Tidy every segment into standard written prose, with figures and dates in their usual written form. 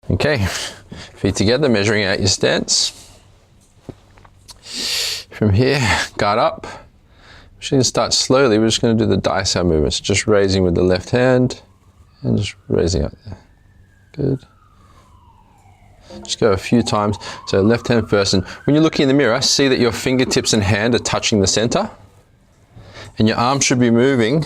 Okay, feet together, measuring out your stance. From here, guard up. We're just going to start slowly. We're just going to do the Dai Sau movements. Just raising with the left hand and just raising up there. Good. Just go a few times. So left hand first. And when you're looking in the mirror, see that your fingertips and hand are touching the center. And your arm should be moving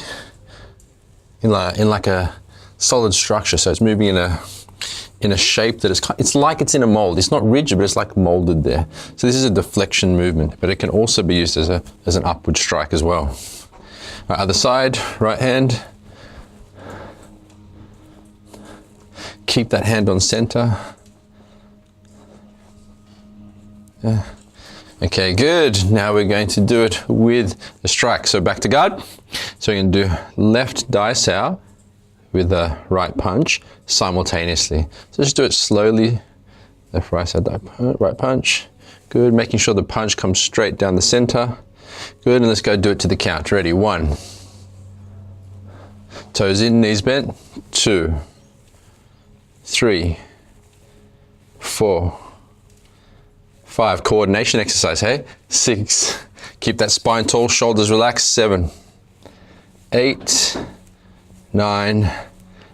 in like a solid structure. So it's moving in a shape that it's like it's in a mold. It's not rigid, but it's like molded there. So this is a deflection movement, but it can also be used as an upward strike as well. Right, other side, right hand. Keep that hand on center. Yeah. Okay, good. Now we're going to do it with the strike. So back to guard. So we're going to do left Dai Sau with the right punch simultaneously. So just do it slowly. Left, right side, right punch. Good, making sure the punch comes straight down the center. Good, and let's go do it to the count. Ready, 1. Toes in, knees bent. 2, 3, 4, 5. Coordination exercise, hey? 6. Keep that spine tall, shoulders relaxed. 7, 8, 9,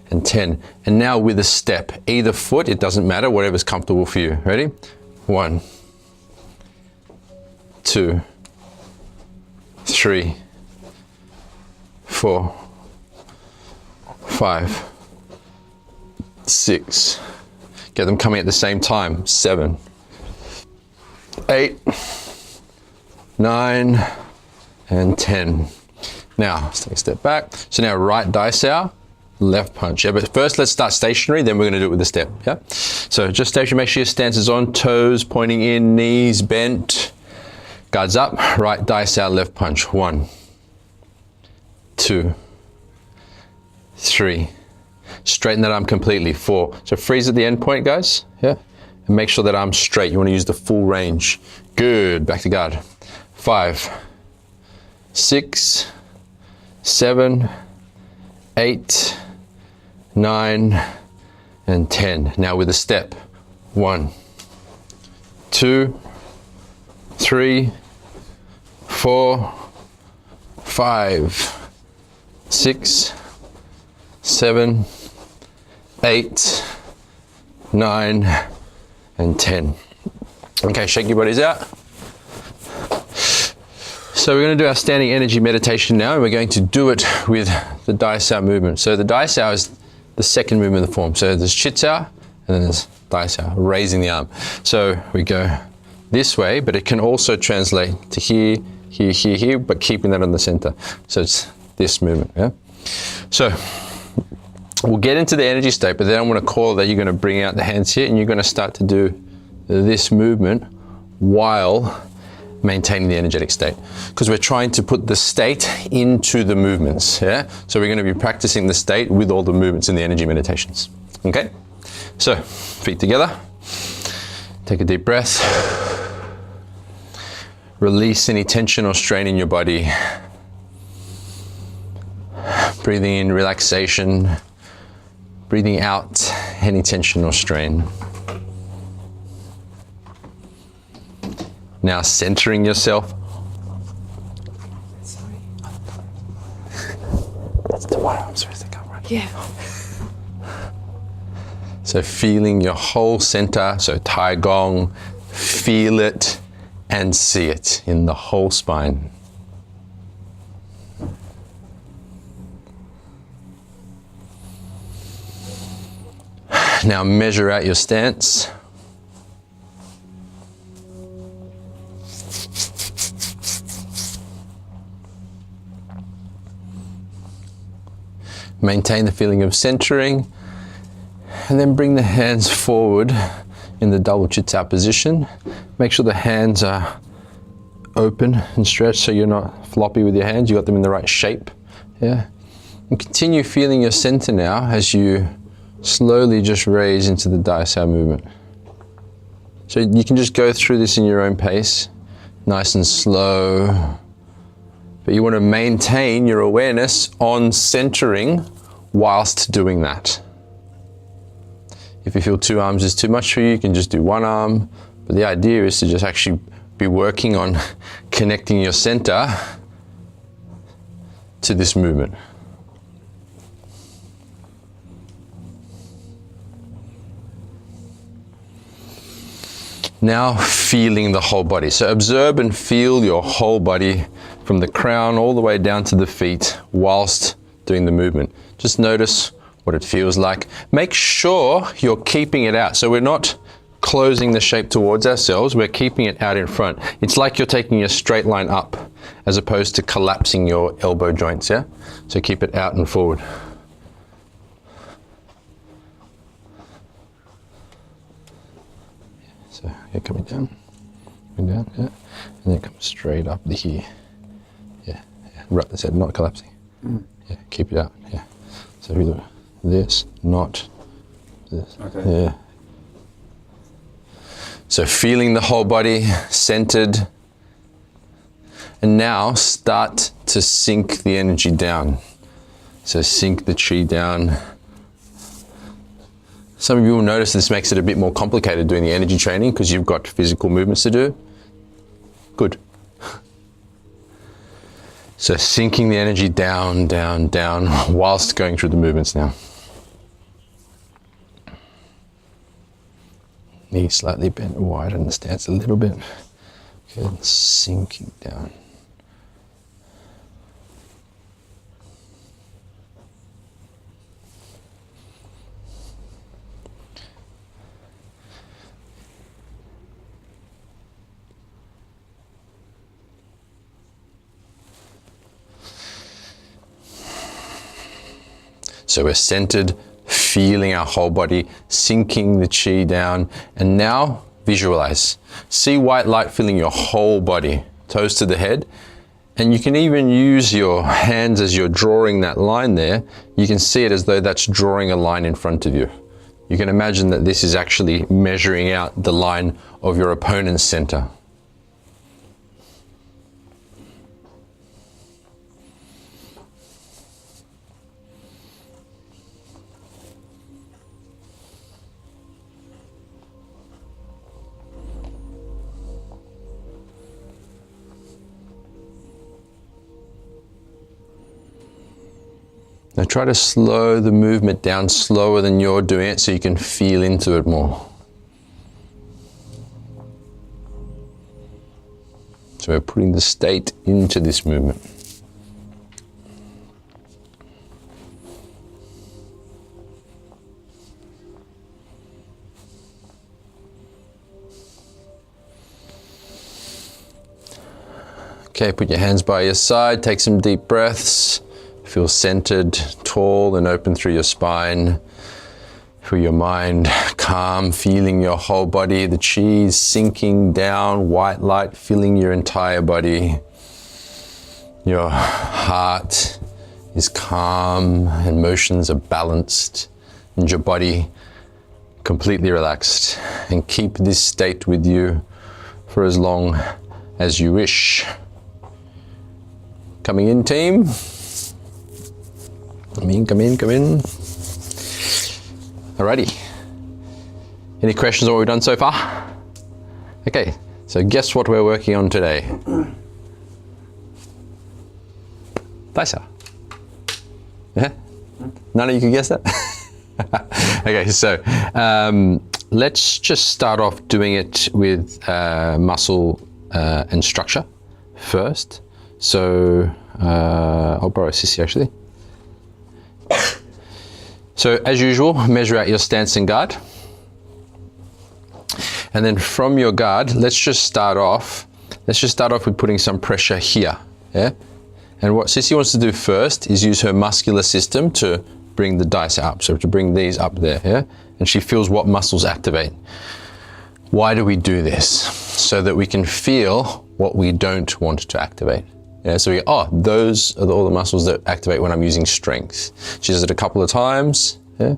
and 10. And now with a step, either foot, it doesn't matter, whatever's comfortable for you. Ready? 1, 2, 3, 4, 5, 6. Get them coming at the same time. 7, 8, 9, and 10. Now, let's take a step back. So now right Dai Sau, left punch. Yeah, but first let's start stationary, then we're going to do it with a step. Yeah. So just stationary, make sure your stance is on, toes pointing in, knees bent, guards up, right Dai Sau, left punch. 1, 2, 3. Straighten that arm completely. 4. So freeze at the end point, guys. Yeah. And make sure that arm's straight. You want to use the full range. Good. Back to guard. 5, 6, 7, 8, 9, and 10. Now with a step. 1, 2, 3, 4, 5, 6, 7, 8, 9, and 10. Okay, shake your bodies out. So we're going to do our standing energy meditation now, and we're going to do it with the Dai Sau movement. So the Dai Sau is the second movement of the form. So there's Chit Sau, and then there's Dai Sau, raising the arm. So we go this way, but it can also translate to here, here, here, here, but keeping that on the center. So it's this movement, yeah? So we'll get into the energy state, but then I'm going to call that you're going to bring out the hands here, and you're going to start to do this movement while maintaining the energetic state, because we're trying to put the state into the movements. Yeah, so we're going to be practicing the state with all the movements in the energy meditations. Okay, so feet together, take a deep breath, release any tension or strain in your body, breathing in relaxation, breathing out any tension or strain. Now centering yourself. Sorry. That's the one I'm supposed to come right. Yeah. So feeling your whole center, so Tai Gong, feel it and see it in the whole spine. Now measure out your stance. Maintain the feeling of centering, and then bring the hands forward in the double Chit Sau position. Make sure the hands are open and stretched so you're not floppy with your hands, you got them in the right shape. Yeah. And continue feeling your center now as you slowly just raise into the Dai Sau movement. So you can just go through this in your own pace, nice and slow. But you want to maintain your awareness on centering whilst doing that. If you feel 2 arms is too much for you, you can just do 1 arm. But the idea is to just actually be working on connecting your center to this movement. Now feeling the whole body. So observe and feel your whole body from the crown all the way down to the feet whilst doing the movement. Just notice what it feels like. Make sure you're keeping it out. So we're not closing the shape towards ourselves, we're keeping it out in front. It's like you're taking a straight line up as opposed to collapsing your elbow joints, yeah? So keep it out and forward. So here, coming down, yeah, and then come straight up to here. Yeah, right this head, not collapsing. Yeah, keep it out, yeah. So either this, not this, okay. Yeah. So feeling the whole body, centered, and now start to sink the energy down. So sink the chi down. Some of you will notice this makes it a bit more complicated doing the energy training because you've got physical movements to do. Good. So sinking the energy down, down, down, whilst going through the movements now. Knee slightly bent wide in the stance a little bit. Good, sinking down. So we're centered, feeling our whole body, sinking the chi down, and now visualize. See white light filling your whole body, toes to the head, and you can even use your hands as you're drawing that line there. You can see it as though that's drawing a line in front of you. You can imagine that this is actually measuring out the line of your opponent's center. Now try to slow the movement down slower than you're doing it so you can feel into it more. So we're putting the state into this movement. Okay, put your hands by your side, take some deep breaths. Feel centered, tall and open through your spine. Feel your mind calm, feeling your whole body, the chi sinking down, white light filling your entire body. Your heart is calm and motions are balanced and your body completely relaxed. And keep this state with you for as long as you wish. Coming in, team. Come in. Alrighty. Any questions on what we've done so far? Okay, so guess what we're working on today? Dai Sau. Yeah? None of you can guess that? Okay, so let's just start off doing it with muscle and structure first. So I'll borrow a sissy actually. So as usual, measure out your stance and guard. And then from your guard, let's just start off with putting some pressure here, yeah? And what Sissy wants to do first is use her muscular system to bring the Dai Sau up, so to bring these up there, yeah? And she feels what muscles activate. Why do we do this? So that we can feel what we don't want to activate. Yeah, so we go, oh, those are all the muscles that activate when I'm using strength. She does it a couple of times, yeah,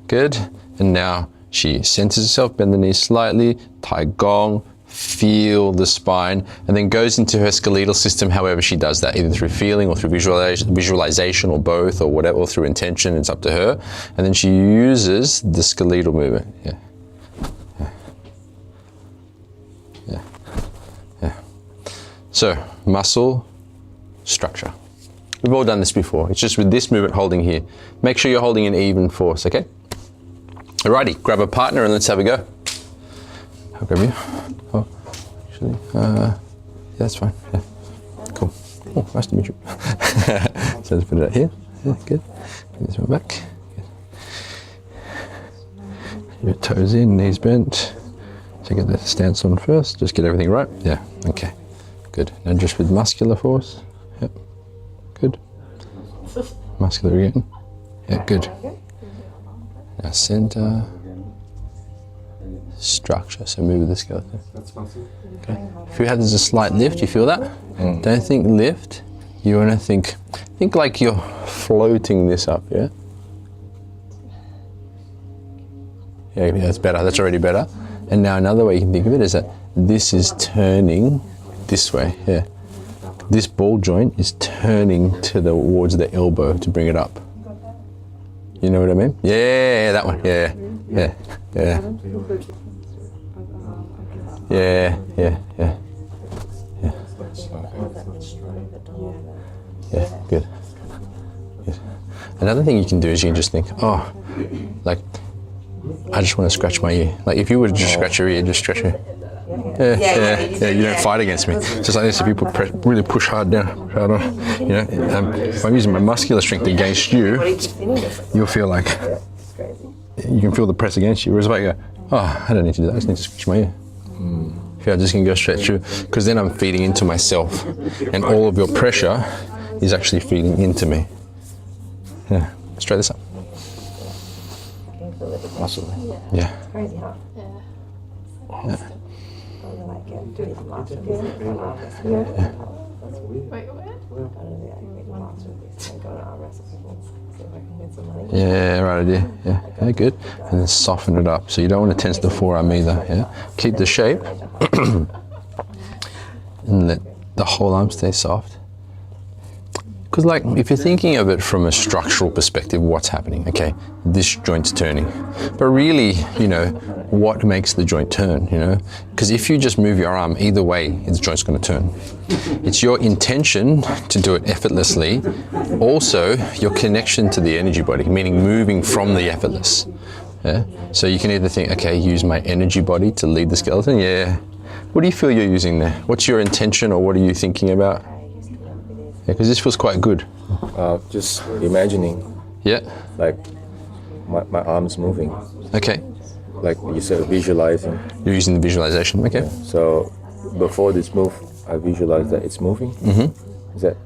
good. And now she centers herself, bend the knees slightly, Tai Gong, feel the spine, and then goes into her skeletal system however she does that, either through feeling or through visualization or both or whatever, or through intention. It's up to her. And then she uses the skeletal movement. Yeah. Yeah. Yeah. So, muscle, structure. We've all done this before. It's just with this movement holding here. Make sure you're holding an even force, okay? Alrighty, grab a partner and let's have a go. I'll grab you. Oh, actually, yeah, that's fine. Yeah, cool. Oh, nice to meet you. So let's put it out here. Yeah, good. Get this one back. Good. Your toes in, knees bent. So get the stance on first. Just get everything right. Yeah. Okay. Good. Now just with muscular force. Yep. Good. Muscular again. Yeah. Good. Now center. Structure, so move the skeleton. Okay. If you had a slight lift, you feel that? Don't think lift. You want to think like you're floating this up, yeah? Yeah, that's better. That's already better. And now another way you can think of it is that this is turning this way, yeah. This ball joint is turning towards the elbow to bring it up. You know what I mean? Yeah, that one. Yeah, yeah, yeah. Yeah, yeah, yeah. Yeah. Yeah, good. Good. Another thing you can do is you can just think, oh, like, I just want to scratch my ear. Like, if you were to just scratch your ear, just scratch your ear. Yeah, you don't fight against me. Just like this, if you really push hard down, hard on, you know, if I'm using my muscular strength against you, you'll feel like, you can feel the press against you. Whereas if I go, oh, I don't need to do that, I just need to scratch my ear. I'm just going to go straight through, because then I'm feeding into myself, and all of your pressure is actually feeding into me. Yeah, let's try this up. Muscle. Yeah. Crazy, huh? Yeah. Yeah, right idea. Yeah, okay, good. And then soften it up. So you don't want to tense the forearm either. Yeah, keep the shape, and let the whole arm stay soft. Because, like, if you're thinking of it from a structural perspective, what's happening? Okay, this joint's turning, but really, you know, what makes the joint turn? You know, because if you just move your arm either way, the joint's going to turn. It's your intention to do it effortlessly. Also, your connection to the energy body, meaning moving from the effortless. Yeah. So you can either think, okay, use my energy body to lead the skeleton. Yeah. What do you feel you're using there? What's your intention, or what are you thinking about? Yeah, because this feels quite good. Just imagining. Yeah. Like my arms moving. Okay. Like you said, visualizing. You're using the visualization. Okay. Yeah. So before this move, I visualize that it's moving. Mm-hmm. Is that?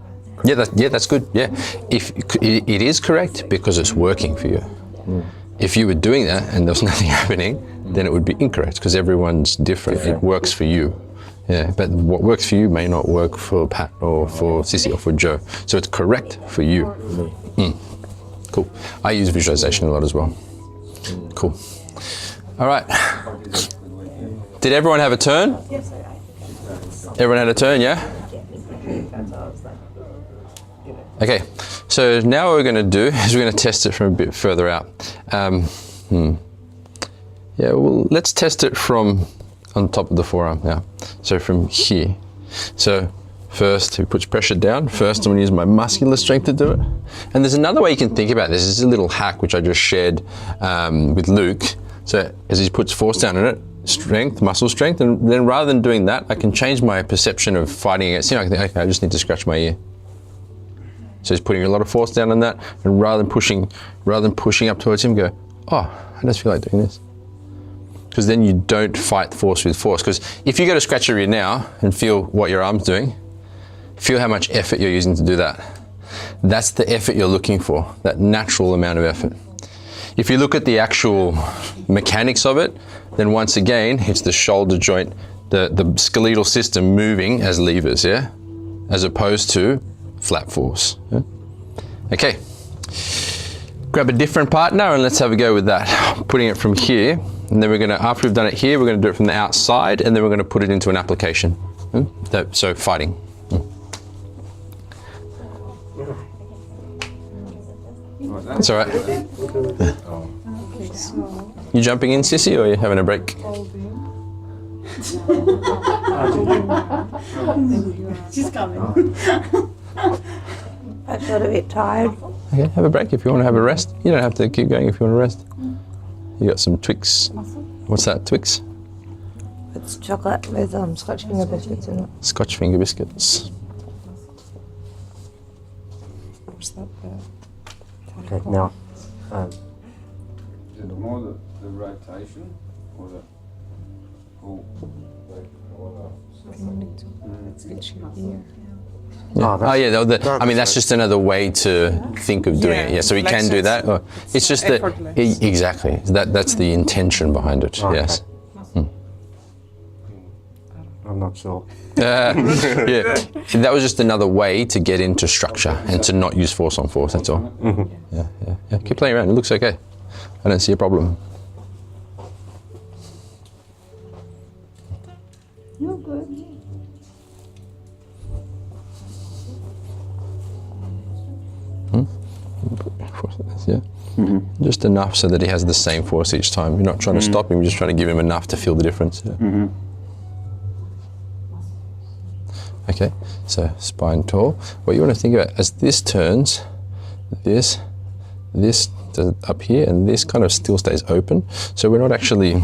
Yeah, that's good. Yeah, if it is correct because it's working for you. If you were doing that and there was nothing happening, then it would be incorrect, because everyone's different. It works for you. Yeah, but what works for you may not work for Pat or for Sissy or for Joe. So it's correct for you. Cool. I use visualization a lot as well. Cool. All right. Did everyone have a turn? Yes, Everyone had a turn, yeah? Okay, so now what we're going to do is we're going to test it from a bit further out. Yeah, well, let's test it from on top of the forearm now. So from here. So first, who puts pressure down? First, I'm going to use my muscular strength to do it. And there's another way you can think about this. This is a little hack which I just shared with Luke. So as he puts force down on it, strength, muscle strength, and then rather than doing that, I can change my perception of fighting against. You know, I can think, okay, I just need to scratch my ear. So he's putting a lot of force down on that, and rather than pushing up towards him, go, oh, I just feel like doing this. Because then you don't fight force with force. Because if you go to scratch your ear now and feel what your arm's doing, feel how much effort you're using to do that. That's the effort you're looking for, that natural amount of effort. If you look at the actual mechanics of it, then once again, it's the shoulder joint, the skeletal system moving as levers, yeah? As opposed to flat force. Yeah? Okay, grab a different partner and let's have a go with that. Putting it from here, And then we're gonna, after we've done it here, we're gonna do it from the outside, and then we're gonna put it into an application. So fighting. That's all right. You jumping in, Sissy, or are you having a break? She's coming. I got a bit tired. Okay, have a break if you want to have a rest. You don't have to keep going if you want to rest. You got some Twix. What's that, Twix? It's chocolate with Scotch finger biscuits in it. Scotch finger biscuits. Okay, now. Is it more the rotation or the pull? Yeah. Oh yeah, I mean that's just another way to think of doing it. Yeah, so we can do that. Or it's just that exactly. That's the intention behind it. Okay. Yes. I'm not sure. Yeah, that was just another way to get into structure and to not use force on force. That's all. Yeah. Keep playing around. It looks okay. I don't see a problem. You're good. Yeah. Just enough so that he has the same force each time. You're not trying to stop him. You're just trying to give him enough to feel the difference. Yeah. Okay, so spine tall. What you want to think about as this turns, this does it up here, and this kind of still stays open. So we're not actually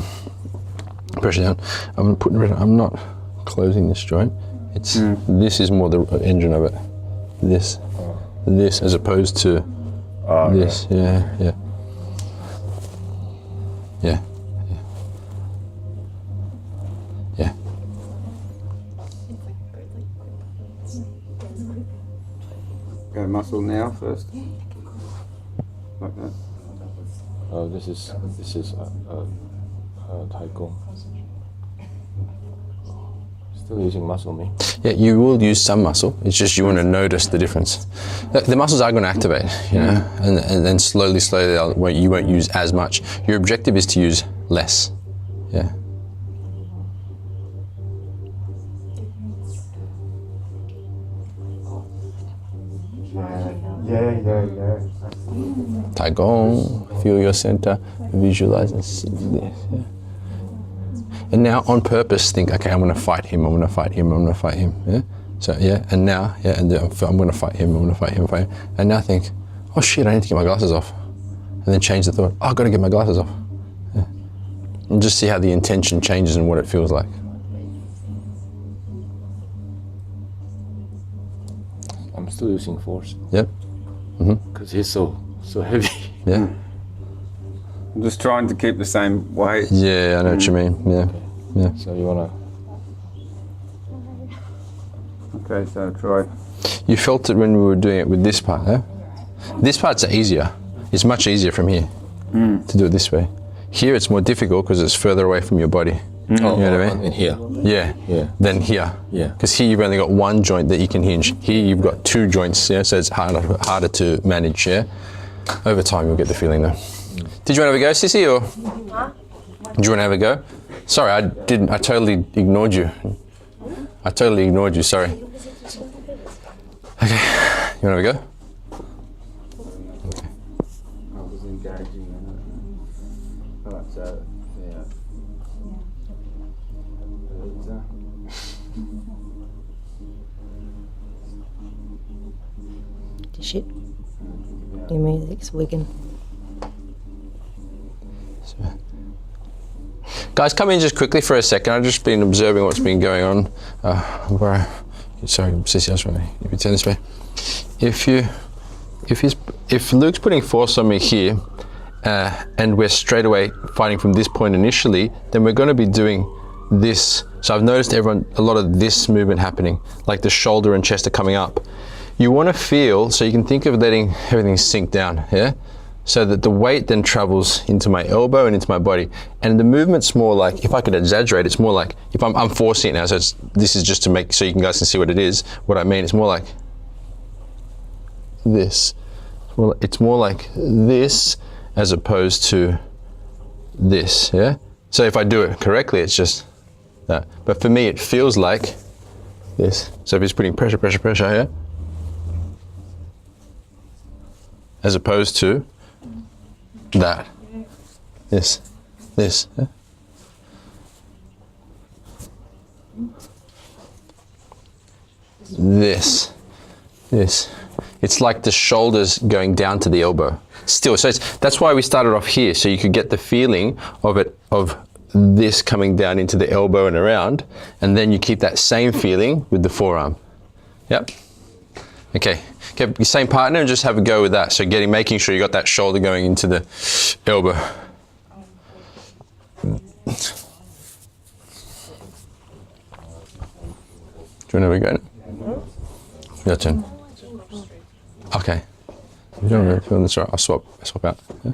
pressure down. I'm not closing this joint. It's this is more the engine of it. This as opposed to this. Yeah. Go muscle now first. Like that. Oh, this is Dai Sau. Still using muscle, me. Yeah, you will use some muscle. It's just you want to notice the difference. The muscles are going to activate, and then slowly, you won't use as much. Your objective is to use less. Yeah. Yeah. Tai Gong, feel your center, visualize and see this. Yeah. And now on purpose think, okay, I'm going to fight him, yeah? So and now, and I'm going to fight him, and now think, oh shit, I need to get my glasses off. And then change the thought, oh, I've got to get my glasses off. Yeah. And just see how the intention changes and what it feels like. I'm still using force. Yep. Because he's so heavy. Yeah. I'm just trying to keep the same weight. Yeah, I know what you mean. Yeah. So you wanna? Okay, so try. You felt it when we were doing it with this part, huh? This part's easier. It's much easier from here to do it this way. Here it's more difficult because it's further away from your body. You know what I mean? In here. Yeah. Then here. Yeah. Because here you've only got one joint that you can hinge. Here you've got two joints, so it's harder to manage. Yeah. Over time you'll get the feeling though. Did you want to have a go, Sissy, or? Huh? Did you want to have a go? Sorry, I didn't. I totally ignored you. Sorry. Okay. You want to have a go? Okay. I was engaging in it. Right, so, yeah. Shit. Your music's wigging. Guys, come in just quickly for a second. I've just been observing what's been going on. Sorry, Sissy, I was trying to turn this way. If Luke's putting force on me here, and we're straight away fighting from this point initially, then we're going to be doing this. So I've noticed a lot of this movement happening, like the shoulder and chest are coming up. You want to feel, so you can think of letting everything sink down, yeah? So that the weight then travels into my elbow and into my body. And the movement's more like, if I could exaggerate, it's more like, if I'm forcing it now, so this is just to make, so you guys can see what it is. What I mean, it's more like this. Well, it's more like this as opposed to this, yeah? So if I do it correctly, it's just that. But for me, it feels like this. So if he's putting pressure, pressure, pressure here, as opposed to that. This. Yeah? This. It's like the shoulders going down to the elbow. Still, so that's why we started off here, so you could get the feeling of this coming down into the elbow and around, and then you keep that same feeling with the forearm. Yep. Okay, your same partner and just have a go with that. So making sure you got that shoulder going into the elbow. Do you want to have a go? Your turn. Okay. You don't really feel this right. I'll swap out. Yeah?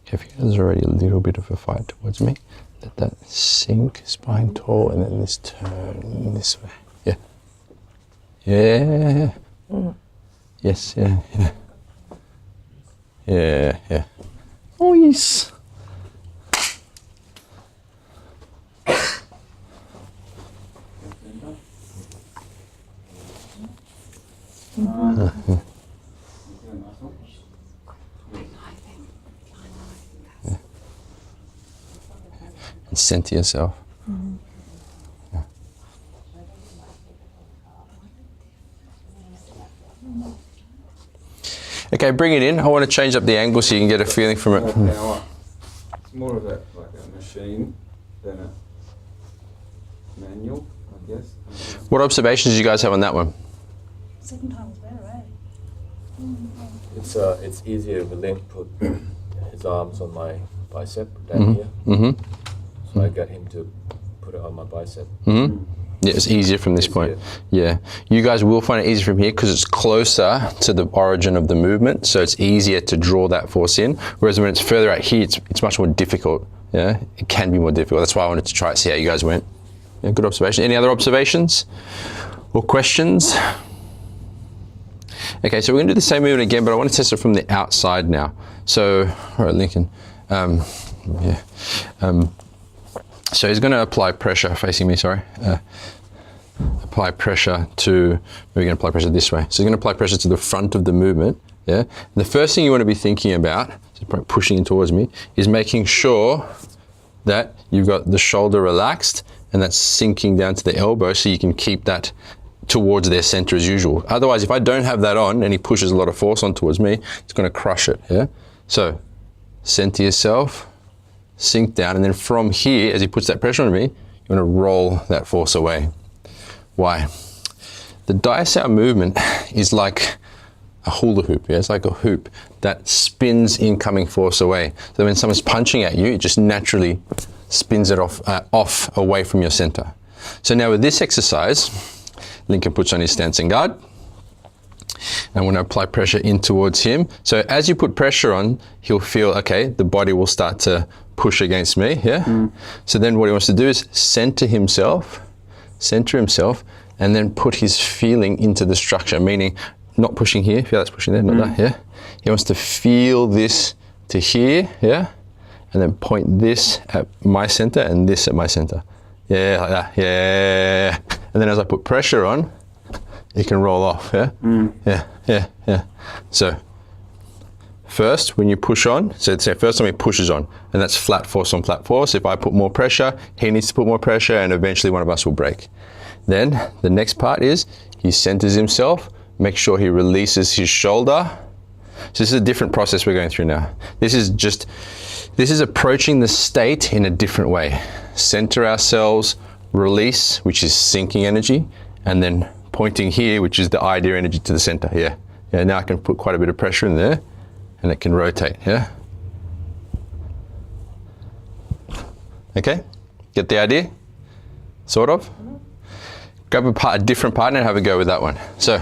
Okay, if there's already a little bit of a fight towards me, let that sink, spine tall, and then this turn this way. Yeah. Yeah. Yes, yeah. Yeah. Oh, yes. And center yourself. Yeah. Okay, bring it in. I want to change up the angle so you can get a feeling from it. It's more of a machine than a manual, I guess. What observations do you guys have on that one? Second time was better, right? It's easier if Link put his arms on my bicep down here. Mm-hmm. So I got him to put it on my bicep. Mm-hmm. Yeah, it's easier from this point. Yeah. You guys will find it easier from here because it's closer to the origin of the movement, so it's easier to draw that force in. Whereas when it's further out here, it's much more difficult. Yeah, it can be more difficult. That's why I wanted to try it, see how you guys went. Yeah, good observation. Any other observations or questions? Okay, so we're going to do the same movement again, but I want to test it from the outside now. So, all right, Lincoln. So he's going to apply pressure, facing me, sorry. Apply pressure to, we're going to apply pressure this way. So he's going to apply pressure to the front of the movement, yeah? And the first thing you want to be thinking about, so pushing in towards me, is making sure that you've got the shoulder relaxed and that's sinking down to the elbow so you can keep that towards their center as usual. Otherwise, if I don't have that on and he pushes a lot of force on towards me, it's going to crush it, yeah? So center yourself, sink down, and then from here, as he puts that pressure on me, you want to roll that force away. Why? The Dai Sau movement is like a hula hoop, yeah? It's like a hoop that spins incoming force away. So when someone's punching at you, it just naturally spins it off away from your center. So now with this exercise, Lincoln puts on his stance and guard. And I want to apply pressure in towards him. So as you put pressure on, he'll feel, okay, the body will start to push against me, yeah? So then what he wants to do is center himself, and then put his feeling into the structure, meaning not pushing here, feel that's pushing there, not that, yeah? He wants to feel this to here, yeah? And then point this at my center and this at my center. Yeah, like that, yeah. And then as I put pressure on, it can roll off, yeah? Yeah. So first, when you push on, so say first time he pushes on, and that's flat force on flat force. If I put more pressure, he needs to put more pressure, and eventually one of us will break. Then the next part is he centers himself, make sure he releases his shoulder. So this is a different process we're going through now. This is approaching the state in a different way. Center ourselves, release, which is sinking energy, and then pointing here, which is the idea energy to the center, yeah? Yeah, now I can put quite a bit of pressure in there, and it can rotate, yeah? Okay, get the idea? Sort of? Grab a different partner and have a go with that one. So,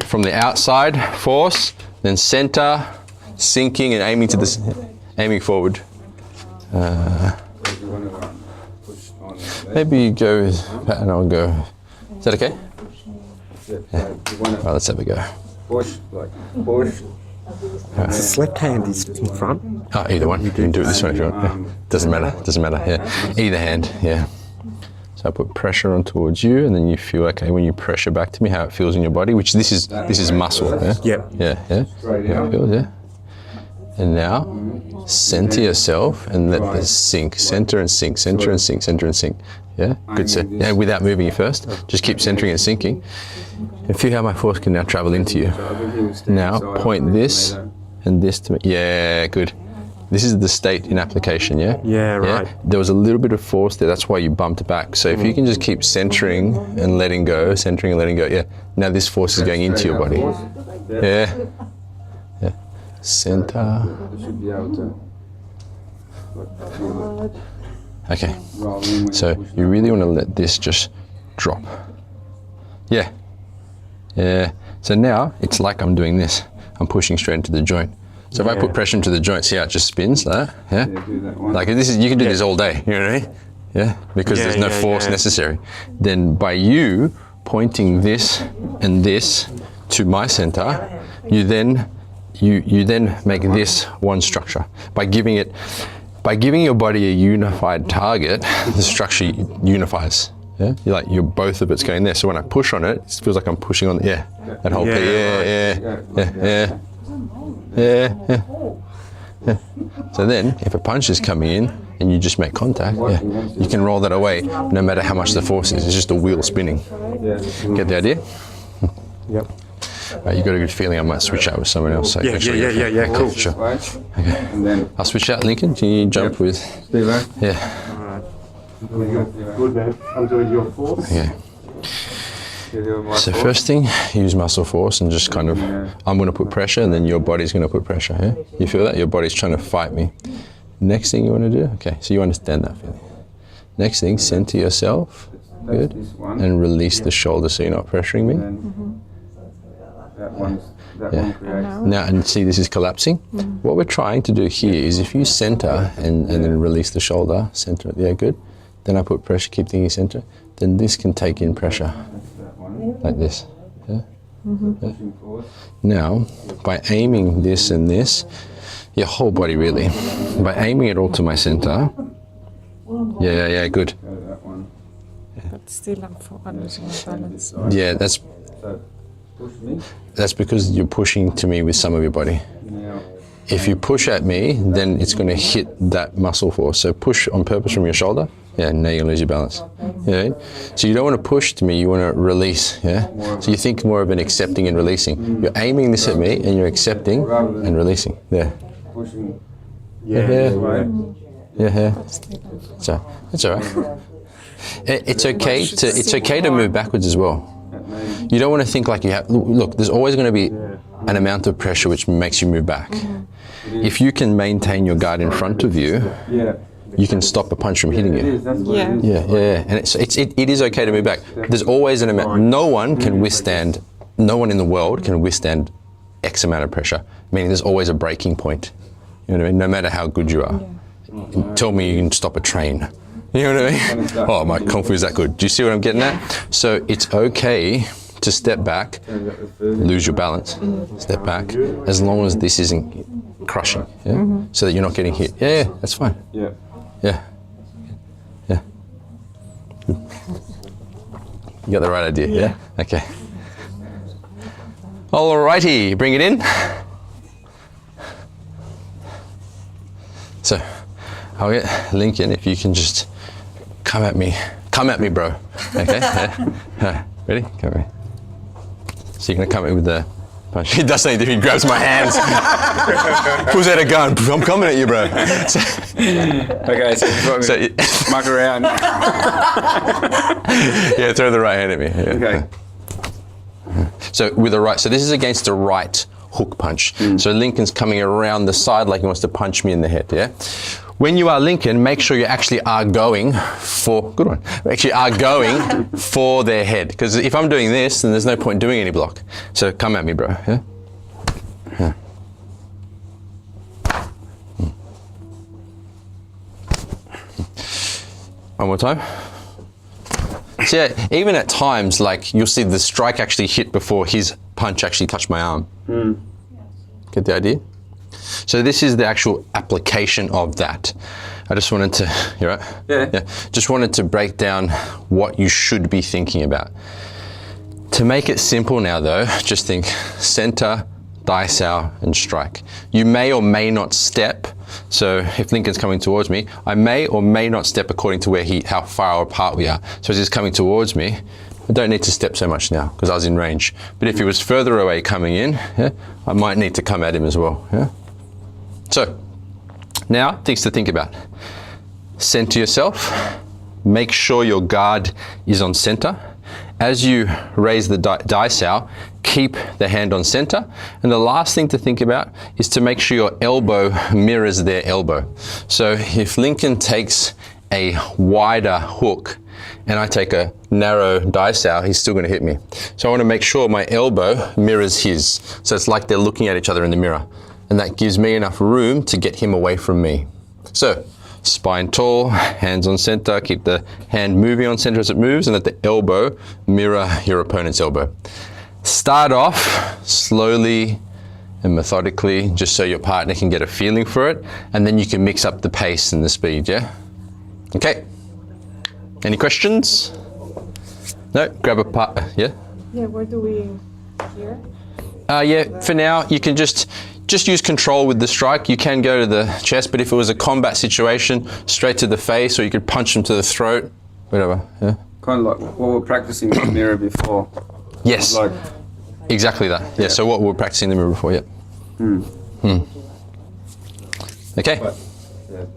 from the outside, force, then center, sinking and aiming to the, aiming forward. Maybe you go with Pat and I'll go. Is that okay? Yeah. Right, let's have a go. push, like push. His left hand is in front. Oh, either one. You can do it this way if you want. Yeah. Doesn't matter. Doesn't matter. Yeah. Either hand. Yeah. So I put pressure on towards you, and then you feel okay when you pressure back to me, how it feels in your body. Which this is muscle. Yeah. Yep. Yeah. Yeah. How it feels. Yeah. And now, center yourself and let this sink. Center and sink. Center and sink. Center and sink. Yeah. Good. So yeah, without moving it first, just keep centering and sinking. And feel how my force can now travel into you. Now point this and this to me. Yeah, good. This is the state in application, yeah? Yeah, right. There was a little bit of force there, that's why you bumped back. So if you can just keep centering and letting go, centering and letting go, yeah. Now this force is going into your body. Yeah. Yeah. Center. You should be able to. Okay. So you really want to let this just drop. Yeah. Yeah. So now it's like I'm doing this. I'm pushing straight into the joint. So if I put pressure into the joint, see how it just spins like that? Yeah. Do that one. Like this is, you can do this all day. You know what I mean? Yeah. Because there's no force necessary. Then by you pointing this and this to my center, you then make this one structure. By giving your body a unified target, the structure unifies. Yeah, you're both of it's going there. So when I push on it, it feels like I'm pushing on that whole piece. Yeah. So then, if a punch is coming in and you just make contact, you can roll that away, no matter how much the force is. It's just a wheel spinning. Get the idea? Yep. Right, you got a good feeling. I might switch out with someone else. So Yeah, cool. Sure. Okay. And then I'll switch out, Lincoln. Can you jump with? stay back. Yeah. Good, man. I'm doing your force. Okay. So first thing, use muscle force and just kind of, I'm going to put pressure and then your body's going to put pressure. Yeah? You feel that? Your body's trying to fight me. Next thing you want to do, okay, so you understand that feeling. Next thing, center yourself, good, and release the shoulder so you're not pressuring me. That one creates. Now, and see this is collapsing. What we're trying to do here is if you center and then release the shoulder, center it, yeah, good. Then I put pressure, keep thinking center, then this can take in pressure, like this. Yeah? Yeah. Now, by aiming this and this, your whole body really, by aiming it all to my center, yeah, good. But still I'm losing my balance. Yeah, that's because you're pushing to me with some of your body. If you push at me, then it's going to hit that muscle force. So push on purpose from your shoulder. Yeah, now you're going to lose your balance. Yeah. So you don't want to push to me, you want to release. Yeah. So you think more of an accepting and releasing. You're aiming this at me and you're accepting and releasing. Yeah. Pushing. Yeah. So it's all right. It's okay to move backwards as well. You don't want to think like you have. Look, there's always going to be an amount of pressure which makes you move back. If you can maintain your guard in front of you, you can stop a punch from hitting you. Yeah. And it is okay to move back. There's always an amount. No one in the world can withstand X amount of pressure. Meaning there's always a breaking point. You know what I mean? No matter how good you are. Tell me you can stop a train. You know what I mean? Oh, my kung fu is that good. Do you see what I'm getting at? So it's okay to step back, lose your balance, step back, as long as this isn't crushing, so that you're not getting hit. Yeah, that's fine. Yeah. You got the right idea, yeah? Okay. Alrighty, bring it in. So, I'll get Lincoln, if you can just come at me, bro. Okay, yeah. Ready? Come at me. So you're gonna come at me with the punch. He does something different, he grabs my hands, pulls out a gun, I'm coming at you, bro. Okay, so muck around. Yeah, throw the right hand at me. Yeah. Okay. So with the right, so this is against the right hook punch. So Lincoln's coming around the side like he wants to punch me in the head, yeah? When you are Lincoln, make sure you actually are going for, good one, actually are going for their head. Because if I'm doing this, then there's no point doing any block. So come at me, bro, yeah? One more time. So yeah, even at times, like you'll see the strike actually hit before his punch actually touch my arm. Get the idea? So this is the actual application of that. I just wanted to, you right? Yeah. Just wanted to break down what you should be thinking about. To make it simple now though, just think center, Dai Sau, and strike. You may or may not step. So if Lincoln's coming towards me, I may or may not step according to how far apart we are. So as he's coming towards me, I don't need to step so much now because I was in range. But if he was further away coming in, I might need to come at him as well. So now things to think about. Center yourself. Make sure your guard is on center. As you raise the Dai Sau, keep the hand on center. And the last thing to think about is to make sure your elbow mirrors their elbow. So if Lincoln takes a wider hook and I take a narrow Dai Sau, he's still going to hit me. So I want to make sure my elbow mirrors his. So it's like they're looking at each other in the mirror. And that gives me enough room to get him away from me. So spine tall, hands on center, keep the hand moving on center as it moves, and let the elbow mirror your opponent's elbow. Start off slowly and methodically, just so your partner can get a feeling for it, and then you can mix up the pace and the speed, yeah? Okay. Any questions? No? Grab a part, yeah? Yeah, where do we here? Yeah, for now, you can just use control with the strike. You can go to the chest, but if it was a combat situation, straight to the face, or you could punch him to the throat, whatever, yeah? Kind of like what we were practicing with the mirror before. Yes, Like, exactly that. Yeah, so what we were practicing in the mirror before, yeah. Okay,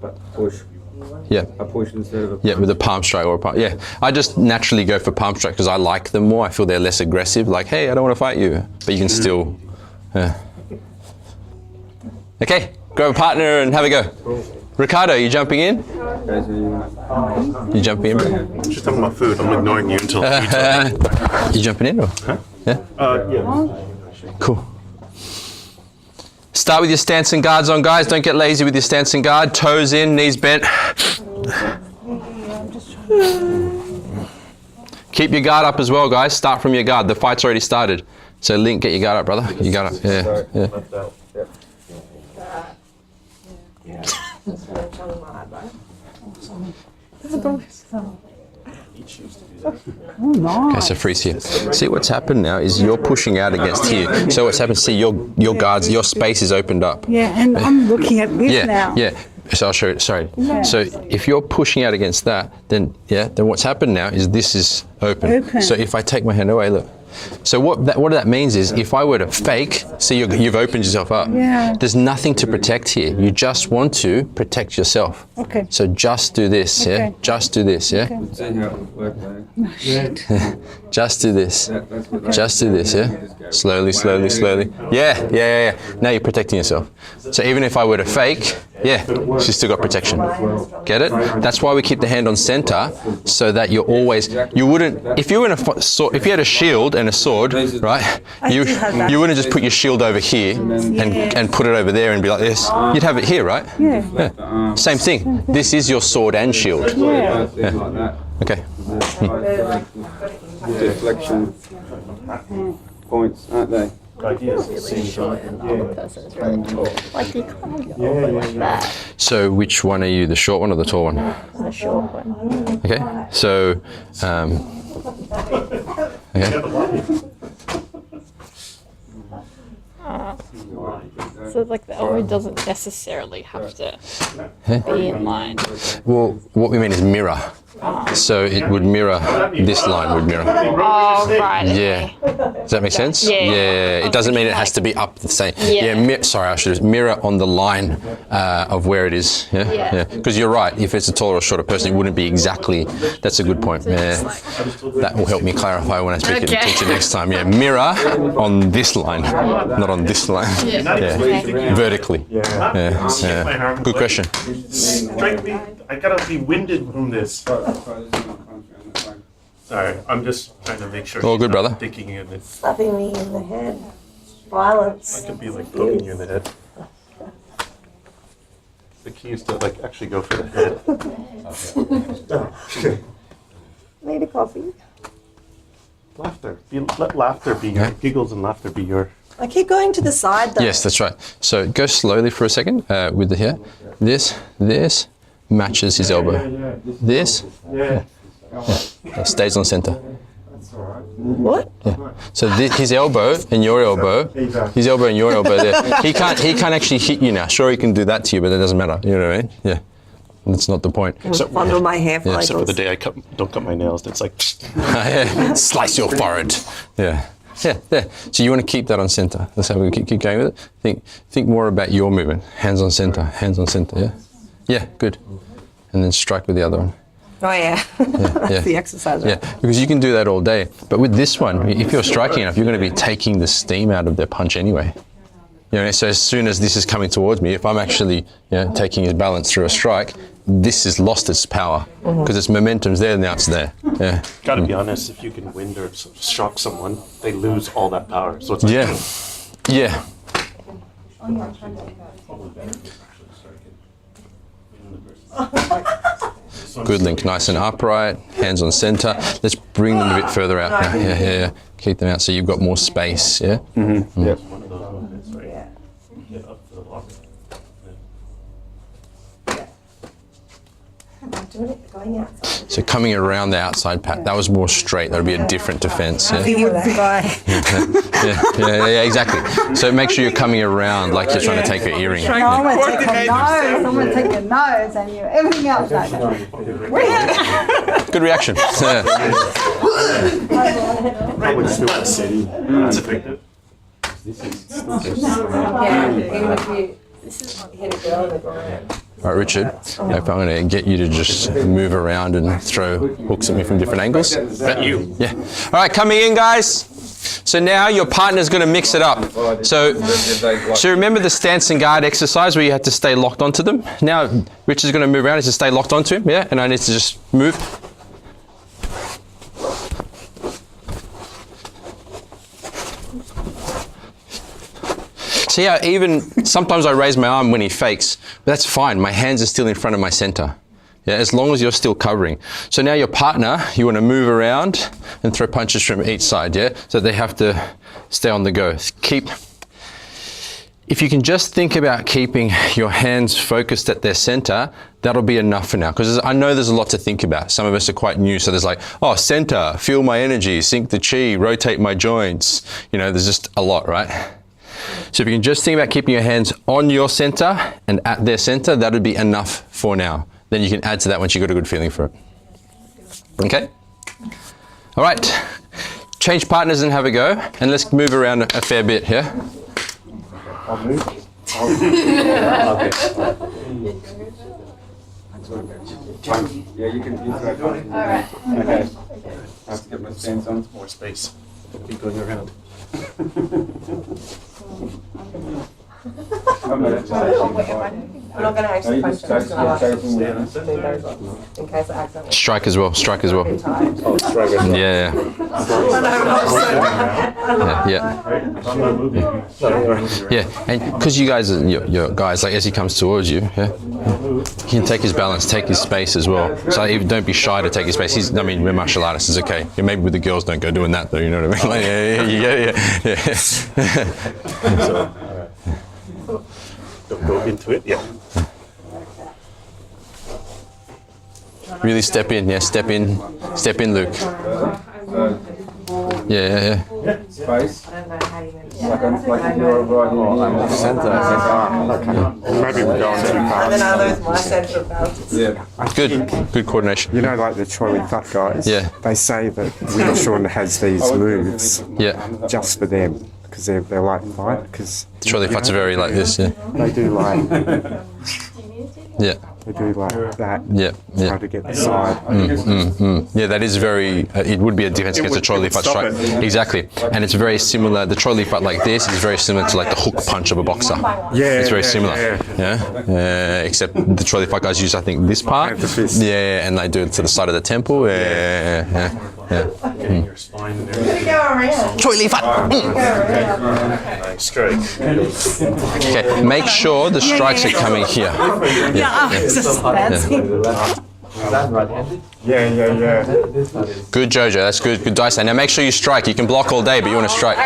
but push. yeah. I push instead of a Yeah, with a palm strike or a palm, yeah. I just naturally go for palm strike because I like them more. I feel they're less aggressive, like, hey, I don't want to fight you. But you can still, Okay, grab a partner and have a go. Ricardo, you jumping in? You jumping in, bro? I'm just talking about food. I'm ignoring you until you tell me. You jumping in or? Yeah? Yeah. Cool. Start with your stance and guards on, guys. Don't get lazy with your stance and guard. Toes in, knees bent. Keep your guard up as well, guys. Start from your guard. The fight's already started. So Link, get your guard up, brother. Get your guard up. Yeah. Okay, so freeze here. See what's happened now is you're pushing out against here. So what's happened? See your guards, your space is opened up. Yeah, and I'm looking at this now. Yeah. So I'll show you. Sorry. So if you're pushing out against that, then what's happened now is this is open. So if I take my hand away, look. So what that means is if I were to fake, see you've opened yourself up. Yeah. There's nothing to protect here. You just want to protect yourself. Okay. So just do this, yeah? Okay. Just do this, yeah? Okay. See how it would work there. Just do this. That's what Just do this, yeah? Slowly, slowly, slowly. Yeah. Now you're protecting yourself. So even if I were to fake, she's still got protection. Get it? That's why we keep the hand on center, so that you're always, you wouldn't, if you were in if you had a shield and a sword, right? You wouldn't just put your shield over here and put it over there and be like this. You'd have it here, right? Yeah. Same thing. This is your sword and shield. Okay. Deflection points, aren't they? So which one are you, the short one or the tall one? The short one. Okay, so, So like the elbow doesn't necessarily have to be in line. Well, what we mean is mirror. So it would mirror, this line would mirror. Oh, right. Yeah. Does that make sense? Yeah. It doesn't mean it has to be up the same. Yeah. Sorry, I should have mirror on the line of where it is. Yeah. Because you're right. If it's a taller or shorter person, it wouldn't be exactly. That's a good point. Yeah. That will help me clarify when I speak to the teacher next time. Yeah. Mirror on this line, not on this line. Yeah. Vertically. Yeah. Good question. Strike me. I gotta be winded from this. Sorry, I'm just trying to make sure. All good, she's not brother. Thinking you in the, Slapping me in the head. Violence. I could be like poking you in the head. The key is to like actually go for the head. Need a coffee? Laughter. Let laughter be your giggles and laughter be your. I keep going to the side though. Yes, that's right. So go slowly for a second with the here. This matches his elbow. This stays on center. What? Yeah. So his elbow and your elbow, his elbow and your elbow there. He can't actually hit you now. Sure, he can do that to you, but that doesn't matter. You know what I mean? Yeah. That's not the point. Fondle my hair follicles. Except for the day I don't cut my nails, it's like. Slice your forehead. Yeah. Yeah, there. So you want to keep that on center. That's how we keep going with it. Think more about your movement. Hands on center, yeah? Yeah, good. And then strike with the other one. Oh yeah. That's the exercise, right? Yeah, because you can do that all day. But with this one, if you're striking enough, you're going to be taking the steam out of their punch anyway. You know, so as soon as this is coming towards me, if I'm actually taking his balance through a strike, this has lost its power because its momentum's there, now it's there. Yeah. Gotta be honest, if you can wind or shock someone, they lose all that power. So it's like, yeah. Good link, nice and upright, hands on center. Let's bring them a bit further out now. Yeah. Keep them out so you've got more space. Yeah. Yep. So coming around the outside pat, that was more straight. That would be a different defense. Yeah, yeah, exactly. So make sure you're coming around like you're trying to take your earring. No, I'm going to take her nose. I'm going to take your nose and you. Everything else. Good reaction. Yeah. I would still the city. That's effective. All right, Richard, if I'm going to get you to just move around and throw hooks at me from different angles. At you. Yeah. All right, coming in, guys. So now your partner's going to mix it up. So remember the stance and guard exercise where you had to stay locked onto them? Now Richard's going to move around. He has to stay locked onto him, yeah? And I need to just move. See how even sometimes I raise my arm when he fakes, but that's fine. My hands are still in front of my center. Yeah, as long as you're still covering. So now your partner, you want to move around and throw punches from each side, yeah? So they have to stay on the go. If you can just think about keeping your hands focused at their center, that'll be enough for now. Because I know there's a lot to think about. Some of us are quite new, so there's like, oh, center, feel my energy, sync the chi, rotate my joints. You know, there's just a lot, right? So if you can just think about keeping your hands on your center and at their center, that would be enough for now. Then you can add to that once you've got a good feeling for it. Okay? All right. Change partners and have a go. And let's move around a fair bit here. I'll move. Yeah, you can use that. Alright. Okay. I have to get my stance on. More space. Keep going around. I'm not going to actually punch in case I accidentally. Strike as well. Oh, strike as well. Yeah. Yeah. And because you guys are your guys, like as he comes towards you, yeah, he can take his balance, take his space as well. So even don't be shy to take his space. We're martial artists, it's okay. Yeah, maybe with the girls, don't go doing that though. You know what I mean? Like, yeah. So, don't go into it. Yeah. Really step in, Luke. Yeah. Space. Like you're right in Center. Maybe we're going too fast. And then I lose my sense of balance. Yeah. Good coordination. You know, like the Trolley Fat guys, Yeah. they say that Withershawn has these moves Yeah. just for them because they're like fight. Because Trolley fights are very like this, yeah. they do like Yeah. that. Yeah. Try to get the side. Yeah, that is very, it would be a defense against a trolley fight strike. Exactly. And it's very similar, the trolley fight like this is very similar to like the hook punch of a boxer. Yeah, It's very similar. Yeah. Except the trolley fight guys use, I think, this part. The fist. Yeah, and they do it to the side of the temple. Yeah. Getting your spine and everything. Trolley fight. Nice strike. Okay, make sure the strikes are coming here. Yeah, it's just fancy. Yeah. Good, Jojo. That's good. Good Dai Sau. Now make sure you strike. You can block all day, but you want to strike.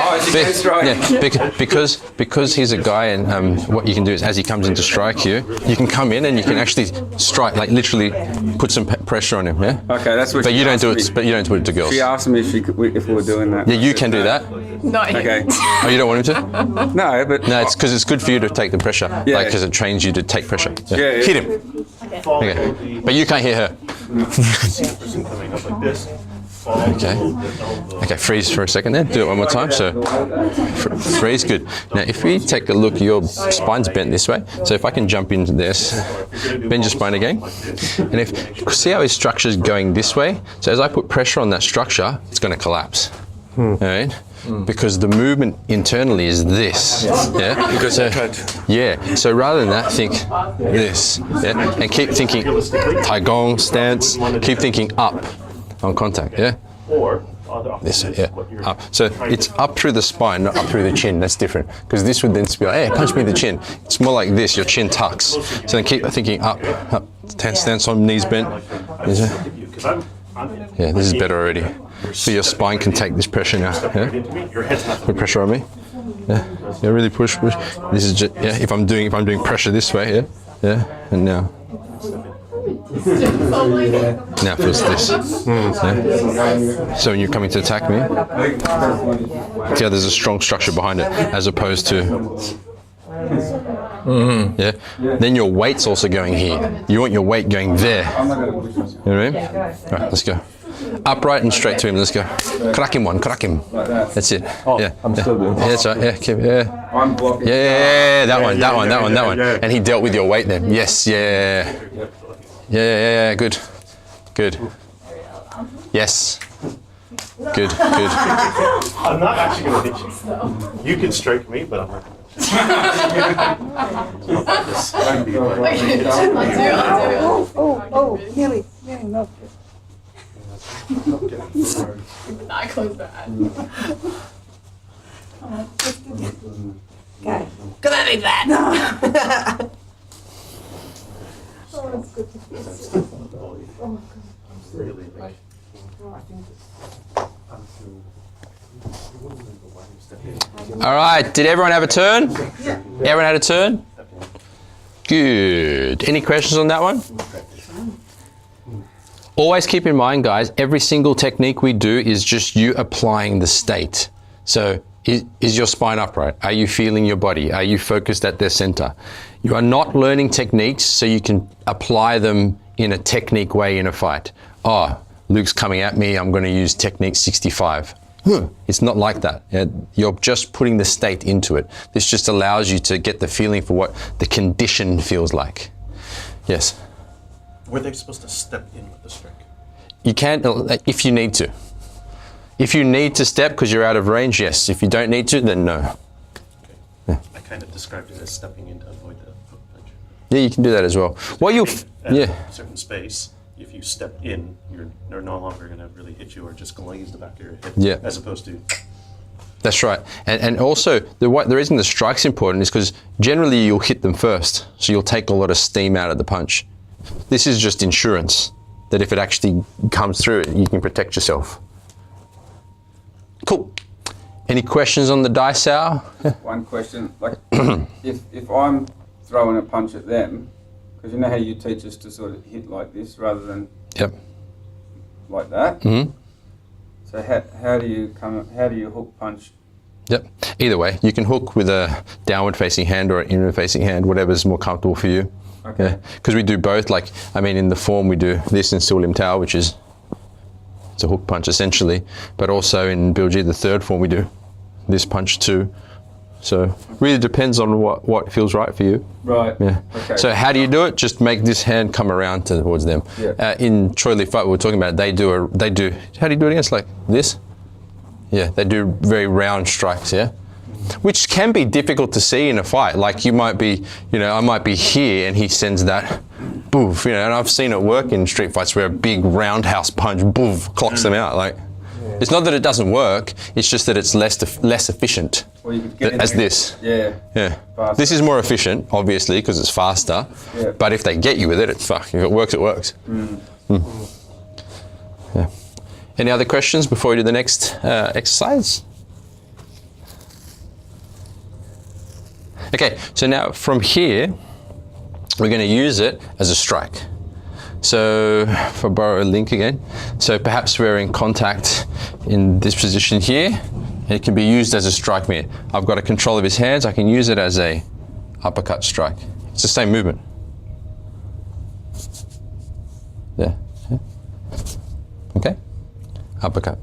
Because he's a guy, and what you can do is, as he comes in to strike you, you can come in and you can actually strike, like literally put some pressure on him. Yeah. Okay, that's what. But you don't do it. But you don't do it to girls. She asked me if we were doing that. Yeah, you can do that. No. Okay. Oh, you don't want him to? No, but No, it's because it's good for you to take the pressure. Yeah. Like, because it trains you to take pressure. Yeah. Hit him. Okay. But you can't hit her. Person coming up like this. Okay. Okay, freeze for a second then. Do it one more time. So, freeze, good. Now, if we take a look, your spine's bent this way. So if I can jump into this, bend your spine again. And if, see how his structure's going this way? So as I put pressure on that structure, it's going to collapse. All right? Because the movement internally is this. Yeah? Because so rather than that, think this. Yeah? And keep thinking Taigong stance. Keep thinking up on contact. Yeah? Or other This, options, yeah, what you're up. So it's up through the spine, not up through the chin. That's different. Because this would then be like, hey, punch me in the chin. It's more like this, your chin tucks. So then keep thinking up. Stance on knees bent. because Yeah, this is better already. So your spine can take this pressure now. Yeah? your head's not Put pressure on me. Yeah, yeah, really push. This is just, yeah, if I'm doing pressure this way, yeah, yeah, and now. Now it feels this. Yeah. So when you're coming to attack me, yeah, there's a strong structure behind it, as opposed to. Yeah. Then your weight's also going here. You want your weight going there. You know what I mean? All right, let's go. Upright and straight to him. Let's go. Crack him one. Crack him. That's it. Yeah. I'm still doing Yeah, that's right. Yeah. Keep, yeah. I'm blocking. Yeah. That one. And he dealt with your weight then. Yes. Yeah. Yeah. Good. Yes. Good. I'm not actually going to hit you. You can strike me, but I'm not going to. Nearly not. I close that. Go. Come at me, that. All right. Did everyone have a turn? Yeah. Everyone had a turn? Good. Any questions on that one? Always keep in mind, guys, every single technique we do is just you applying the state. So is your spine upright? Are you feeling your body? Are you focused at their center? You are not learning techniques so you can apply them in a technique way in a fight. Oh, Luke's coming at me, I'm going to use technique 65. It's not like that. You're just putting the state into it. This just allows you to get the feeling for what the condition feels like. Yes? Were they supposed to step in with the strike? You can, if you need to. If you need to step because you're out of range, yes. If you don't need to, then no. Okay. Yeah. I kind of described it as stepping in to avoid the hook punch. Yeah, you can do that as well. Well, At yeah. a certain space, if you step in, they're no longer going to really hit you or just glaze the back of your head. Yeah. As opposed to. That's right. And also, the reason the strike's important is because generally you'll hit them first. So you'll take a lot of steam out of the punch. This is just insurance that if it actually comes through, you can protect yourself. Cool. Any questions on the Dai Sau? One question, like if I'm throwing a punch at them, because you know how you teach us to sort of hit like this rather than Yep. like that. Mm-hmm. So how do you hook punch? Yep. Either way, you can hook with a downward facing hand or an inward facing hand, whatever's more comfortable for you. Okay. Yeah. Because we do both. Like, I mean, in the form we do this in Silim Tao, which is it's a hook punch essentially, but also in Bilji, the third form, we do this punch too. So really depends on what feels right for you. Right. Yeah. Okay. So how do you do it? Just make this hand come around towards them. Yeah. In Choi Li Fight, we were talking about, they do. How do you do it again? It's like this. Yeah. They do very round strikes. Yeah. Which can be difficult to see in a fight. Like you might be, I might be here and he sends that boof, and I've seen it work in street fights where a big roundhouse punch, boof, clocks them out. Like, it's not that it doesn't work, it's just that it's less efficient Well, you could get as this. Yeah. Yeah. Faster. This is more efficient, obviously, because it's faster. Yeah. But if they get you with it, it's fuck. If it works, it works. Yeah. Any other questions before we do the next exercise? Okay, so now from here, we're going to use it as a strike. So if I borrow a link again, so perhaps we're in contact in this position here, and it can be used as a strike me. I've got a control of his hands, I can use it as a uppercut strike. It's the same movement. Yeah. Okay, uppercut.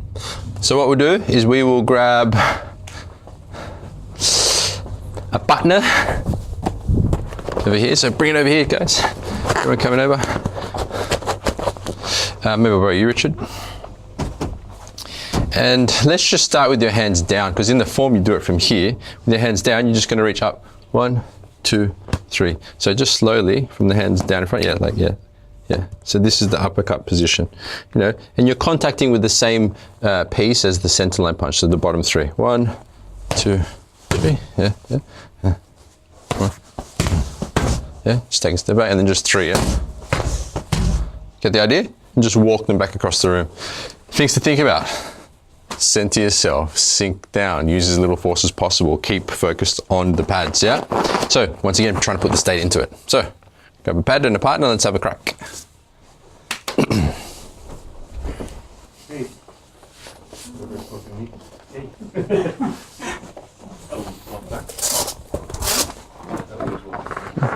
So what we'll do is we will grab a partner over here. So bring it over here, guys. Everyone coming over. Maybe I'll borrow you, Richard. And let's just start with your hands down, because in the form you do it from here. With your hands down, you're just going to reach up. 1, 2, 3. So just slowly from the hands down in front. Yeah, like yeah. So this is the uppercut position, you know, and you're contacting with the same piece as the center line punch. So the bottom 3. 1, 2, 3. Yeah. Yeah. Just take a step back and then just 3. Yeah. Get the idea? And just walk them back across the room. Things to think about. Center yourself, sink down, use as little force as possible, keep focused on the pads, yeah? So, once again, trying to put the state into it. So, grab a pad and a partner, let's have a crack.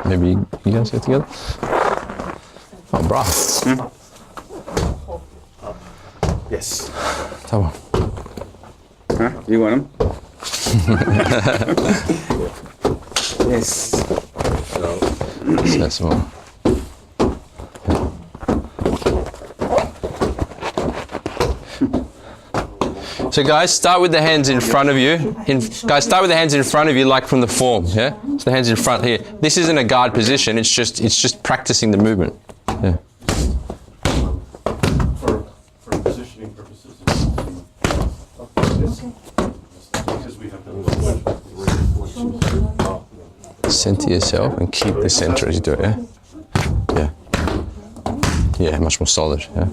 Maybe you guys get together? Oh, bra. Yes. Come on. Huh? You want them? Yes. So small. So guys, start with the hands in front of you. Guys, start with the hands in front of you, like from the form. Yeah. So the hands in front here. This isn't a guard position. It's just practicing the movement. Yeah. For positioning purposes, because we have Center yourself and keep the center as you do it. Yeah. Yeah. Yeah. Much more solid. Yeah.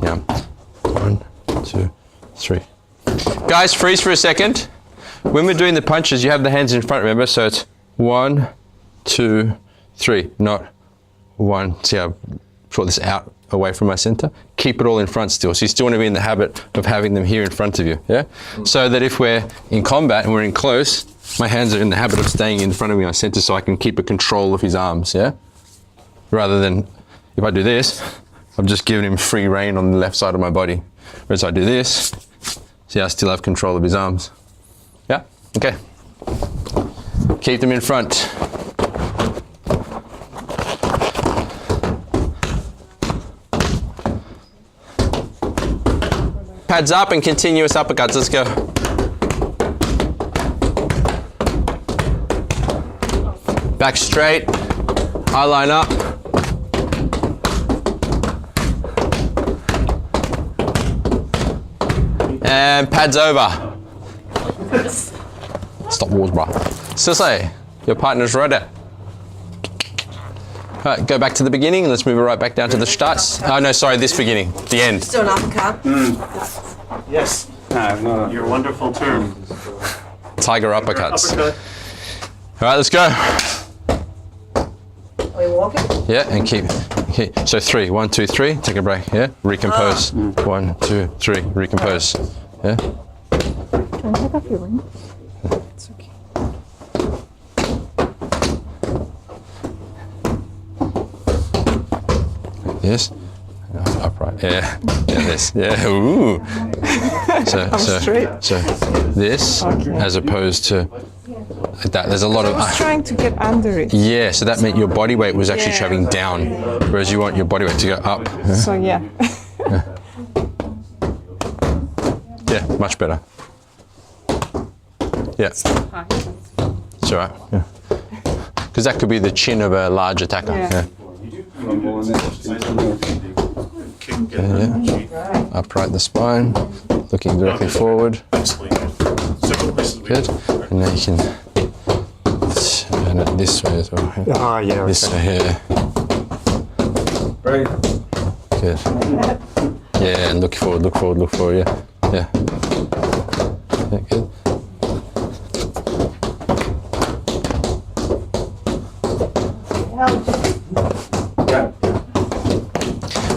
Yeah. 1, 2, 3. Guys, freeze for a second. When we're doing the punches, you have the hands in front, remember? So it's 1, 2, 3, not 1. See how I brought this out away from my center? Keep it all in front still. So you still want to be in the habit of having them here in front of you, yeah? So that if we're in combat and we're in close, my hands are in the habit of staying in front of me on center so I can keep a control of his arms, yeah? Rather than, if I do this, I've just given him free rein on the left side of my body. Whereas I do this, see, I still have control of his arms. Yeah? Okay. Keep them in front. Pads up and continuous uppercuts. Let's go. Back straight. Eye line up. And pads over. Stop wars, bro. Sisay, your partner's right there. All right, go back to the beginning. Let's move it right back down to the starts. Oh no, sorry, this beginning, the end. Still an uppercut. Yes. No, no. Your wonderful term. Tiger uppercuts. Uppercut. All right, let's go. Are we walking? Yeah, and keep. So 3, 1, 2, 3. Take a break. Yeah, recompose. 1, 2, 3. Recompose. Yeah. Can I take off your ring? It's okay. Yes. Upright. Yeah. Yeah. This. Yeah. Ooh. So this, as opposed to that. There's a lot I of. was trying to get under it. Yeah. So that meant your body weight was actually Yeah. traveling down, whereas you want your body weight to go up. Yeah. So yeah. Yeah. Much better. Yeah. It's all right. Yeah. Because that could be the chin of a large attacker. Yeah. Yeah. You do exercise kick Get it Yeah. Upright the spine, looking directly forward. Basically, several places we Good. And now you can turn it this way as well. Oh, yeah. This Okay. way here. Breathe. Good. Yeah, and look forward, yeah. Yeah. Yeah, good. Yeah.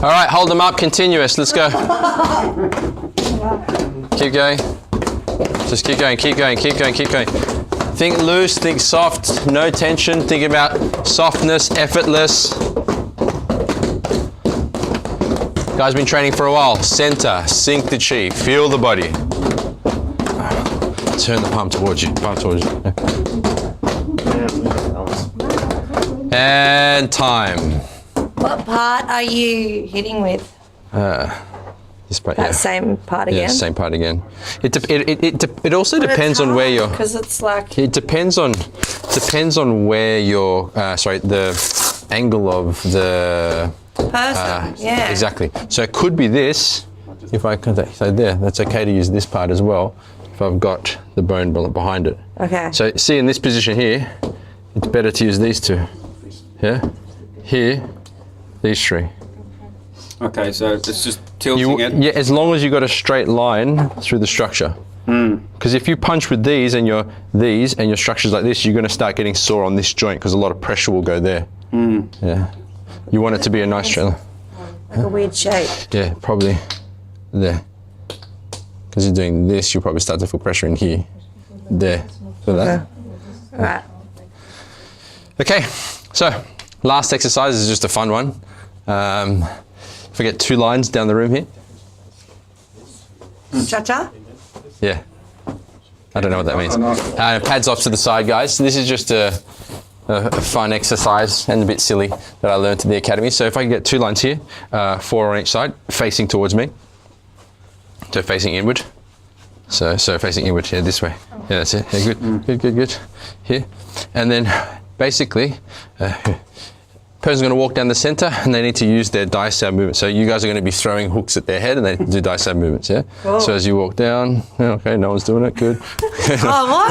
All right, hold them up, continuous, let's go. Keep going. Just keep going, keep going, keep going, keep going. Think loose, think soft, no tension. Think about softness, effortless. Guys, been training for a while. Center, sink the chi, feel the body. Turn the palm towards you, palm towards you. And time. What part are you hitting with? This part, That yeah. same part again? Yeah, same part again. It also depends on where you're. Because it's like. It depends on where your the angle of the Person, yeah. exactly. So it could be this. If I could, so there, that's okay to use this part as well. If I've got the bone behind it. Okay. So see in this position here, it's better to use these two. Yeah. Here, these three. Okay, so it's just tilting it. Yeah, as long as you've got a straight line through the structure. Because if you punch with these and your structure's like this, you're going to start getting sore on this joint because a lot of pressure will go there. Yeah. You want it to be a nice straight line. Like a weird shape. Yeah, probably there. Because you're doing this, you'll probably start to feel pressure in here. There. Feel that? All right. Okay, so last exercise is just a fun one. If I get 2 lines down the room here. Cha-cha? Yeah. I don't know what that means. Pads off to the side, guys. So this is just a fun exercise and a bit silly that I learned at the academy. So if I can get 2 lines here, 4 on each side, facing towards me. So facing inward. So facing inward, yeah, this way. Yeah, that's it. Yeah, good, good. Here. And then basically, person's going to walk down the center and they need to use their Dai Sau movement. So you guys are going to be throwing hooks at their head and they do Dai Sau movements, yeah? Cool. So as you walk down, okay, no one's doing it, good. Oh,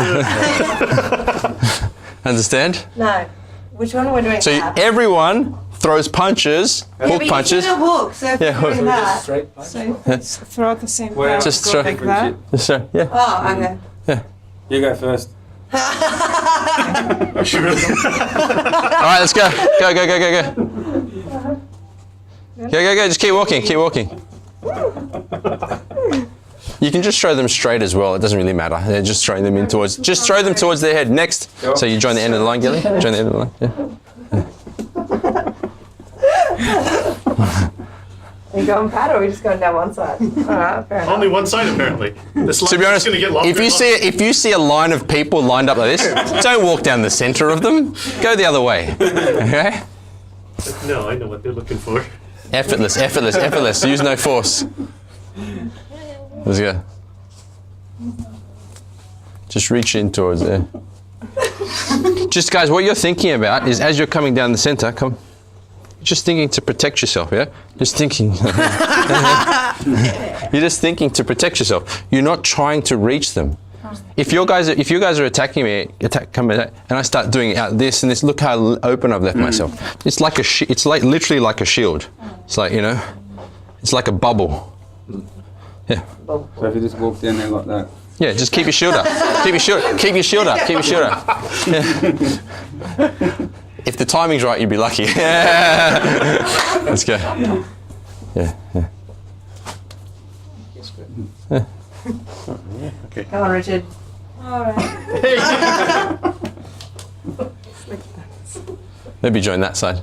what? Understand? No. Which one are we doing? So now? everyone throws punches, Yeah, hook but punches. You should have hook, so if Yeah, you're doing hook. that. So let's throw at the same Well, time. Just Go throw- like that. So, yeah. Oh, okay. You go first. All right, let's go. Go. Go. Just keep walking. You can just throw them straight as well. It doesn't really matter. They're just throwing them in towards. Just throw them towards their head. Next. So you join the end of the line, Gilly. Join the end of the line. Yeah. Are you going pad or are we just going down one side? All right, fair enough. Only one side apparently. This line To be honest, is going to get longer. if you see a line of people lined up like this, don't walk down the center of them. Go the other way. Okay. No, I know what they're looking for. Effortless. Use no force. Let's go. Just reach in towards there. Just guys, what you're thinking about is as you're coming down the center, just thinking to protect yourself, yeah? Just thinking. You're just thinking to protect yourself. You're not trying to reach them. If you guys are attacking me, and I start doing out this and this, look how open I've left myself. It's like it's like literally like a shield. It's like, it's like a bubble. Yeah. So if you just walk down there like that. Yeah, just keep your shield up. Keep your shield up. Yeah. If the timing's right, you'd be lucky. Let's go. Yeah. Okay. Come on, Richard. All right. Maybe join that side.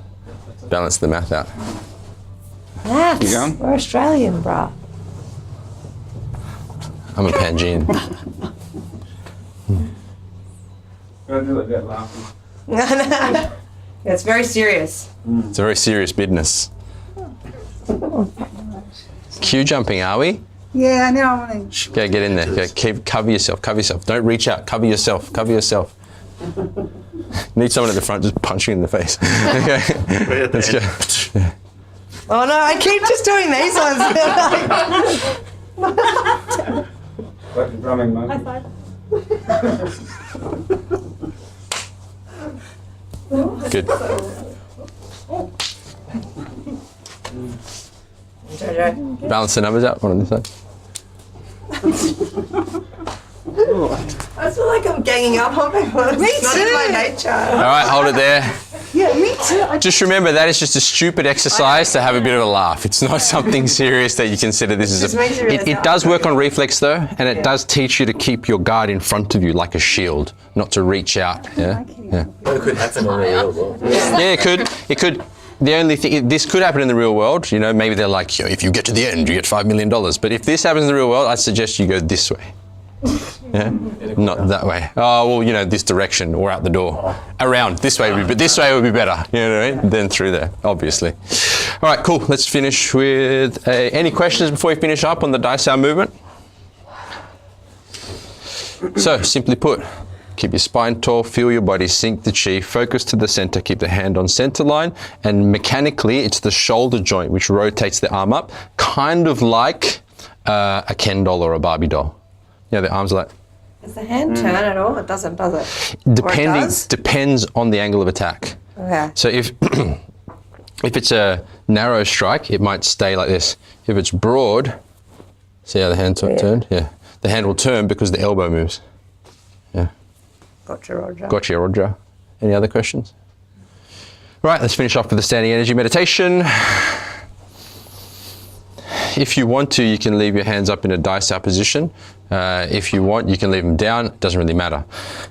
Balance the mouth out. Maths. You going? We're Australian, bruh. I'm a Pangean. Don't do like that laughing. It's very serious. It's a very serious business. Queue jumping, are we? Yeah, I know. I want to. Go, get in there. Go, cover yourself. Don't reach out. Cover yourself. Need someone at the front just punching in the face. Okay. Right at the Let's end. go. Yeah. Oh no, I keep just doing these ones. Like the drumming monkey. Good. Jojo. Balance the numbers out. One on this side. I feel like I'm ganging up on people. It's not in my nature. All right, hold it there. Yeah, me too. Just remember that is just a stupid exercise to have a bit of a laugh. It's not something serious that you consider this is Just makes you really it does work on reflex though, and it does teach you to keep your guard in front of you like a shield, not to reach out. Yeah. Yeah. It could happen in the real world. Yeah, it could. It could. The only thing, this could happen in the real world. You know, maybe they're like, if you get to the end, you get $5 million. But if this happens in the real world, I suggest you go this way. Yeah, not that way. Oh well, you know, this direction or out the door, around this way. But this way would be better. You know what I mean? Than through there, obviously. All right, cool. Let's finish with any questions before we finish up on the Dai Sau movement. So, simply put. Keep your spine tall, feel your body sink the chi, focus to the center, keep the hand on center line, and mechanically it's the shoulder joint which rotates the arm up, kind of like a Ken doll or a Barbie doll. Yeah, the arms are like... Does the hand turn at all? It doesn't, does it? Depends on the angle of attack. Okay. So if it's a narrow strike, it might stay like this. If it's broad, see how the hand turned? Yeah. The hand will turn because the elbow moves. Yeah. Gotcha, Roger. Gotcha, Roger. Any other questions? Right, let's finish off with the standing energy meditation. If you want to, you can leave your hands up in a Dai Sau position. If you want, you can leave them down. It doesn't really matter.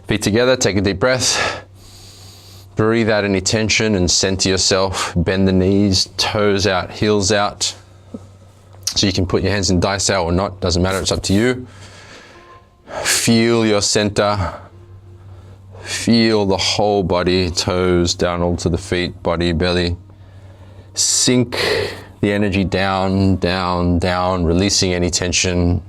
Feet together, take a deep breath. Breathe out any tension and center yourself. Bend the knees, toes out, heels out. So you can put your hands in Dai Sau or not, doesn't matter, it's up to you. Feel your center. Feel the whole body, toes down onto the feet, body, belly. Sink the energy down, down, down, releasing any tension.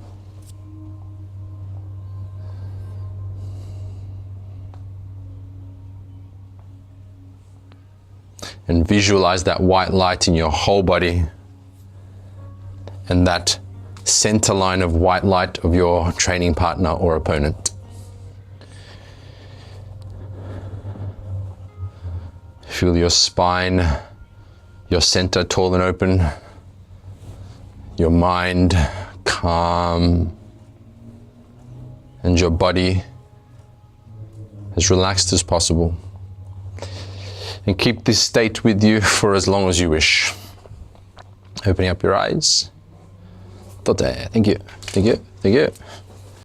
And visualize that white light in your whole body and that center line of white light of your training partner or opponent. Feel your spine, your center tall and open, your mind calm, and your body as relaxed as possible. And keep this state with you for as long as you wish. Opening up your eyes. Thank you, thank you, thank you.